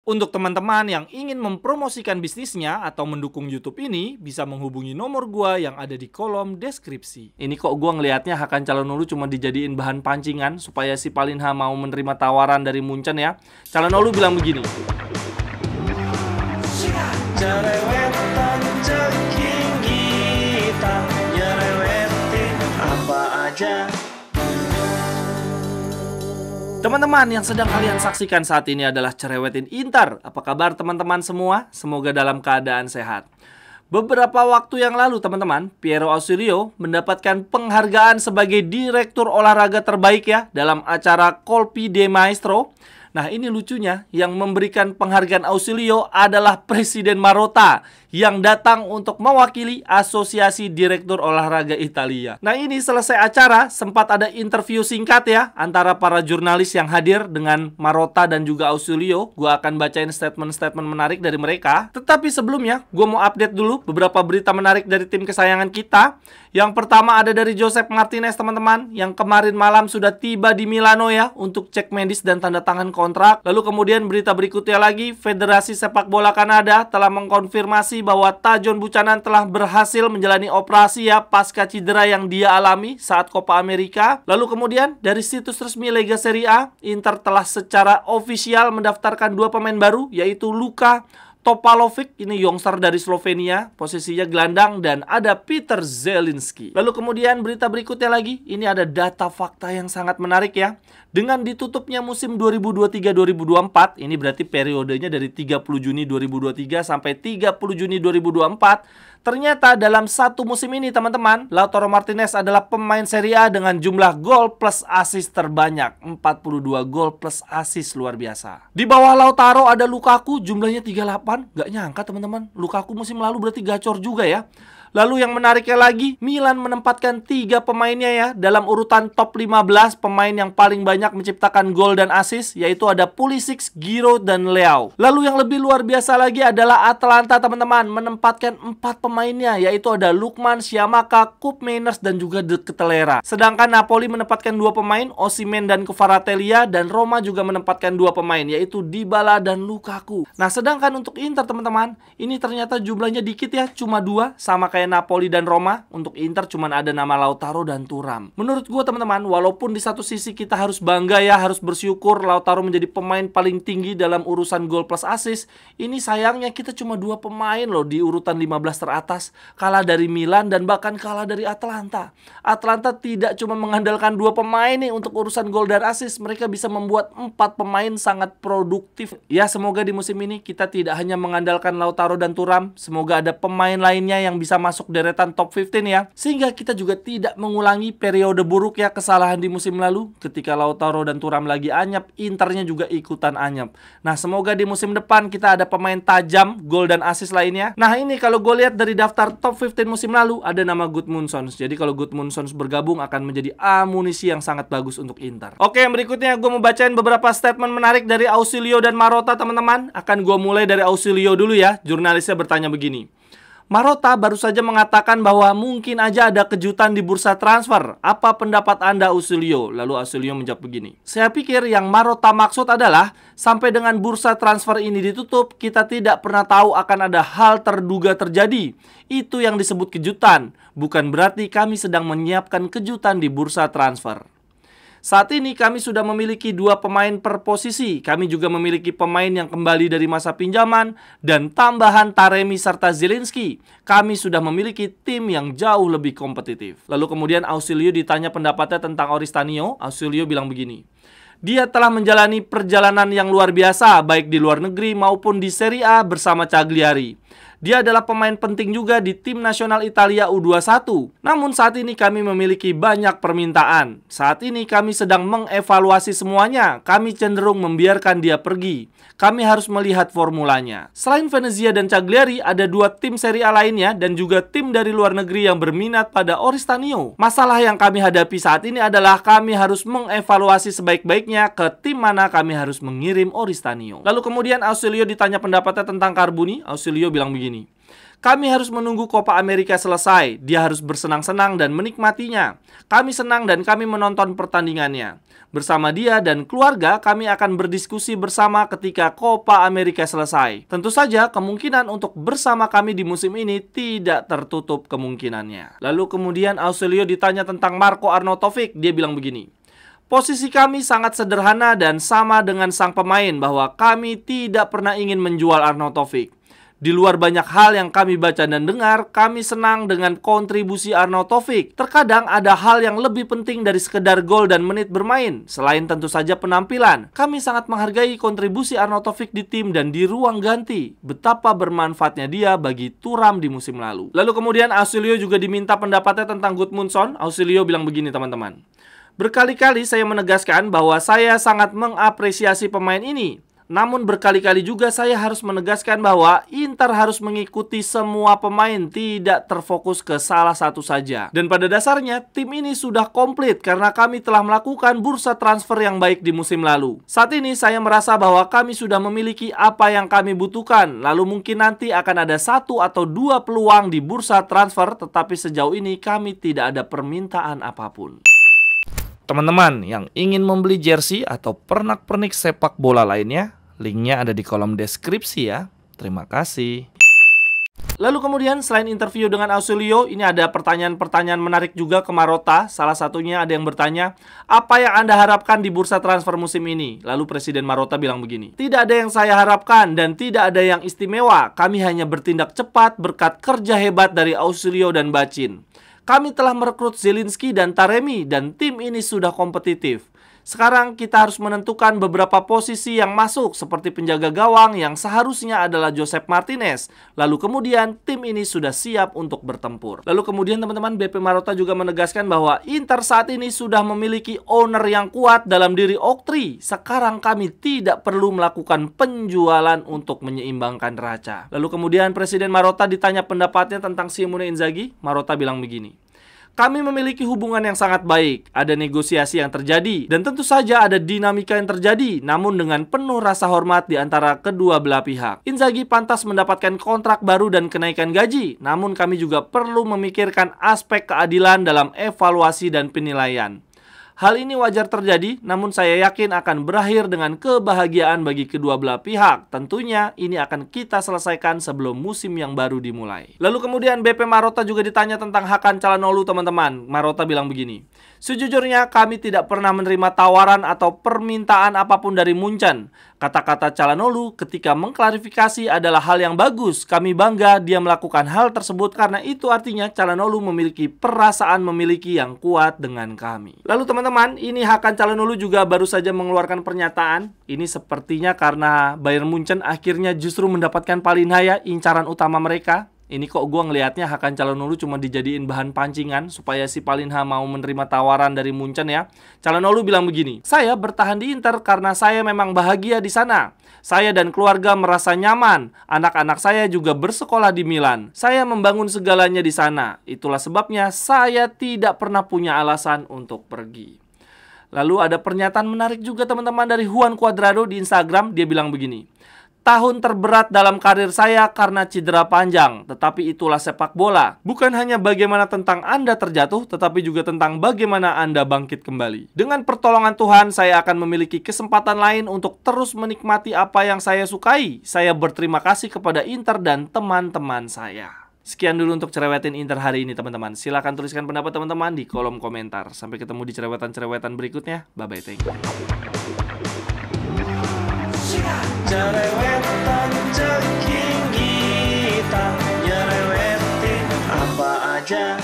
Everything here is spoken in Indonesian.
Untuk teman-teman yang ingin mempromosikan bisnisnya atau mendukung YouTube ini, bisa menghubungi nomor gua yang ada di kolom deskripsi. Ini kok gua ngelihatnya Hakan Calhanoglu cuma dijadiin bahan pancingan supaya si Palinha mau menerima tawaran dari Munchen ya. Calhanoglu bilang begini. Cerewetan ceking kita, nyerewetin apa aja. Teman-teman yang sedang kalian saksikan saat ini adalah Cerewetin Inter. Apa kabar teman-teman semua? Semoga dalam keadaan sehat. Beberapa waktu yang lalu teman-teman, Piero Ausilio mendapatkan penghargaan sebagai Direktur Olahraga Terbaik ya dalam acara Colpi de Maestro. Nah ini lucunya, yang memberikan penghargaan Ausilio adalah Presiden Marotta yang datang untuk mewakili Asosiasi Direktur Olahraga Italia. Nah ini selesai acara, sempat ada interview singkat ya antara para jurnalis yang hadir dengan Marotta dan juga Ausilio. Gua akan bacain statement-statement menarik dari mereka. Tetapi sebelumnya, gua mau update dulu beberapa berita menarik dari tim kesayangan kita. Yang pertama ada dari Josep Martinez teman-teman, yang kemarin malam sudah tiba di Milano ya untuk cek medis dan tanda tangan kontrak. Lalu kemudian berita berikutnya lagi, Federasi Sepak Bola Kanada telah mengkonfirmasi bahwa Tajon Buchanan telah berhasil menjalani operasi ya pasca cedera yang dia alami saat Copa America. Lalu kemudian dari situs resmi Lega Serie A, Inter telah secara ofisial mendaftarkan 2 pemain baru, yaitu Luka Topalovic, ini youngster dari Slovenia, posisinya gelandang, dan ada Peter Zelinski. Lalu kemudian berita berikutnya lagi, ini ada data fakta yang sangat menarik ya. Dengan ditutupnya musim 2023-2024, ini berarti periodenya dari 30 Juni 2023 sampai 30 Juni 2024, ternyata dalam satu musim ini teman-teman, Lautaro Martinez adalah pemain Serie A dengan jumlah gol plus assist terbanyak, 42 gol plus assist, luar biasa. Di bawah Lautaro ada Lukaku, jumlahnya 38, gak nyangka teman-teman, Lukaku musim lalu berarti gacor juga ya. Lalu yang menariknya lagi, Milan menempatkan 3 pemainnya ya dalam urutan top 15 pemain yang paling banyak menciptakan gol dan assist, yaitu ada Pulisic, Giroud, dan Leao. Lalu yang lebih luar biasa lagi adalah Atalanta teman-teman, menempatkan 4 pemainnya, yaitu ada Lukman, Scamacca, Koopmeiners, dan juga De Ketelaere. Sedangkan Napoli menempatkan 2 pemain, Osimhen dan Kvaratskhelia, dan Roma juga menempatkan 2 pemain, yaitu Dybala dan Lukaku. Nah sedangkan untuk Inter teman-teman, ini ternyata jumlahnya dikit ya, cuma 2, sama kayak Napoli dan Roma. Untuk Inter cuman ada nama Lautaro dan Thuram. Menurut gue teman-teman, walaupun di satu sisi kita harus bangga ya, harus bersyukur Lautaro menjadi pemain paling tinggi dalam urusan gol plus assist, ini sayangnya kita cuma 2 pemain loh di urutan 15 teratas, kalah dari Milan dan bahkan kalah dari Atalanta. Atalanta tidak cuma mengandalkan 2 pemain nih untuk urusan gol dan assist, mereka bisa membuat 4 pemain sangat produktif. Ya semoga di musim ini kita tidak hanya mengandalkan Lautaro dan Thuram, semoga ada pemain lainnya yang bisa masuk deretan top 15 ya, sehingga kita juga tidak mengulangi periode buruk ya, kesalahan di musim lalu ketika Lautaro dan Thuram lagi anyap, Internya juga ikutan anyap. Nah semoga di musim depan kita ada pemain tajam, gol dan assist lainnya. Nah ini kalau gue lihat dari daftar top 15 musim lalu ada nama Gudmundsson. Jadi kalau Gudmundsson bergabung akan menjadi amunisi yang sangat bagus untuk Inter. Oke, yang berikutnya gue mau bacain beberapa statement menarik dari Ausilio dan Marotta teman-teman. Akan gue mulai dari Ausilio dulu ya. Jurnalisnya bertanya begini. Marotta baru saja mengatakan bahwa mungkin aja ada kejutan di bursa transfer. Apa pendapat Anda, Ausilio? Lalu Ausilio menjawab begini. Saya pikir yang Marotta maksud adalah sampai dengan bursa transfer ini ditutup, kita tidak pernah tahu akan ada hal terduga terjadi. Itu yang disebut kejutan. Bukan berarti kami sedang menyiapkan kejutan di bursa transfer. Saat ini kami sudah memiliki 2 pemain per posisi. Kami juga memiliki pemain yang kembali dari masa pinjaman dan tambahan Taremi serta Zelinski. Kami sudah memiliki tim yang jauh lebih kompetitif. Lalu kemudian Ausilio ditanya pendapatnya tentang Oristanio. Ausilio bilang begini. Dia telah menjalani perjalanan yang luar biasa baik di luar negeri maupun di Serie A bersama Cagliari. Dia adalah pemain penting juga di tim nasional Italia U21. Namun saat ini kami memiliki banyak permintaan. Saat ini kami sedang mengevaluasi semuanya. Kami cenderung membiarkan dia pergi. Kami harus melihat formulanya. Selain Venezia dan Cagliari, ada 2 tim Serie A lainnya dan juga tim dari luar negeri yang berminat pada Oristanio. Masalah yang kami hadapi saat ini adalah kami harus mengevaluasi sebaik-baiknya ke tim mana kami harus mengirim Oristanio. Lalu kemudian Ausilio ditanya pendapatnya tentang Carboni. Ausilio bilang begini. Kami harus menunggu Copa America selesai. Dia harus bersenang-senang dan menikmatinya. Kami senang dan kami menonton pertandingannya. Bersama dia dan keluarga, kami akan berdiskusi bersama ketika Copa America selesai. Tentu saja, kemungkinan untuk bersama kami di musim ini tidak tertutup kemungkinannya. Lalu kemudian Ausilio ditanya tentang Marco Arnautovic. Dia bilang begini, posisi kami sangat sederhana dan sama dengan sang pemain bahwa kami tidak pernah ingin menjual Arnautovic. Di luar banyak hal yang kami baca dan dengar, kami senang dengan kontribusi Arnautovic. Terkadang ada hal yang lebih penting dari sekedar gol dan menit bermain, selain tentu saja penampilan. Kami sangat menghargai kontribusi Arnautovic di tim dan di ruang ganti. Betapa bermanfaatnya dia bagi Thuram di musim lalu. Lalu kemudian Ausilio juga diminta pendapatnya tentang Gudmundsson. Ausilio bilang begini teman-teman. Berkali-kali saya menegaskan bahwa saya sangat mengapresiasi pemain ini. Namun berkali-kali juga saya harus menegaskan bahwa Inter harus mengikuti semua pemain, tidak terfokus ke salah satu saja. Dan pada dasarnya tim ini sudah komplit karena kami telah melakukan bursa transfer yang baik di musim lalu. Saat ini saya merasa bahwa kami sudah memiliki apa yang kami butuhkan. Lalu mungkin nanti akan ada 1 atau 2 peluang di bursa transfer, tetapi sejauh ini kami tidak ada permintaan apapun. Teman-teman yang ingin membeli jersey atau pernak-pernik sepak bola lainnya, linknya ada di kolom deskripsi ya. Terima kasih. Lalu kemudian selain interview dengan Ausilio, ini ada pertanyaan-pertanyaan menarik juga ke Marotta. Salah satunya ada yang bertanya, apa yang Anda harapkan di bursa transfer musim ini? Lalu Presiden Marotta bilang begini, tidak ada yang saya harapkan dan tidak ada yang istimewa. Kami hanya bertindak cepat berkat kerja hebat dari Ausilio dan Bacin. Kami telah merekrut Zielinski dan Taremi dan tim ini sudah kompetitif. Sekarang kita harus menentukan beberapa posisi yang masuk seperti penjaga gawang yang seharusnya adalah Josep Martinez. Lalu kemudian tim ini sudah siap untuk bertempur. Lalu kemudian teman-teman BP Marotta juga menegaskan bahwa Inter saat ini sudah memiliki owner yang kuat dalam diri Oktri. Sekarang kami tidak perlu melakukan penjualan untuk menyeimbangkan neraca. Lalu kemudian Presiden Marotta ditanya pendapatnya tentang Simone Inzaghi. Marotta bilang begini, kami memiliki hubungan yang sangat baik, ada negosiasi yang terjadi, dan tentu saja ada dinamika yang terjadi, namun dengan penuh rasa hormat di antara kedua belah pihak. Inzaghi pantas mendapatkan kontrak baru dan kenaikan gaji, namun kami juga perlu memikirkan aspek keadilan dalam evaluasi dan penilaian. Hal ini wajar terjadi, namun saya yakin akan berakhir dengan kebahagiaan bagi kedua belah pihak. Tentunya ini akan kita selesaikan sebelum musim yang baru dimulai. Lalu kemudian BP Marotta juga ditanya tentang Hakan Çalhanoğlu teman-teman. Marotta bilang begini, sejujurnya kami tidak pernah menerima tawaran atau permintaan apapun dari Munchen. Kata-kata Çalhanoğlu ketika mengklarifikasi adalah hal yang bagus. Kami bangga dia melakukan hal tersebut karena itu artinya Çalhanoğlu memiliki perasaan memiliki yang kuat dengan kami. Lalu teman-teman, ini Hakan Çalhanoğlu juga baru saja mengeluarkan pernyataan. Ini sepertinya karena Bayern Munchen akhirnya justru mendapatkan Palhinha ya, incaran utama mereka. Ini kok gue ngelihatnya Hakan Çalhanoğlu cuma dijadiin bahan pancingan supaya si Palhinha mau menerima tawaran dari Munchen ya. Çalhanoğlu bilang begini, saya bertahan di Inter karena saya memang bahagia di sana. Saya dan keluarga merasa nyaman. Anak-anak saya juga bersekolah di Milan. Saya membangun segalanya di sana. Itulah sebabnya saya tidak pernah punya alasan untuk pergi. Lalu ada pernyataan menarik juga teman-teman dari Juan Cuadrado di Instagram. Dia bilang begini, tahun terberat dalam karir saya karena cedera panjang, tetapi itulah sepak bola. Bukan hanya bagaimana tentang Anda terjatuh, tetapi juga tentang bagaimana Anda bangkit kembali. Dengan pertolongan Tuhan, saya akan memiliki kesempatan lain untuk terus menikmati apa yang saya sukai. Saya berterima kasih kepada Inter dan teman-teman saya. Sekian dulu untuk cerewetin Inter hari ini teman-teman. Silahkan tuliskan pendapat teman-teman di kolom komentar. Sampai ketemu di cerewetan-cerewetan berikutnya. Bye-bye, thank you. Cerewetan ceking kita, nyerewetin apa aja.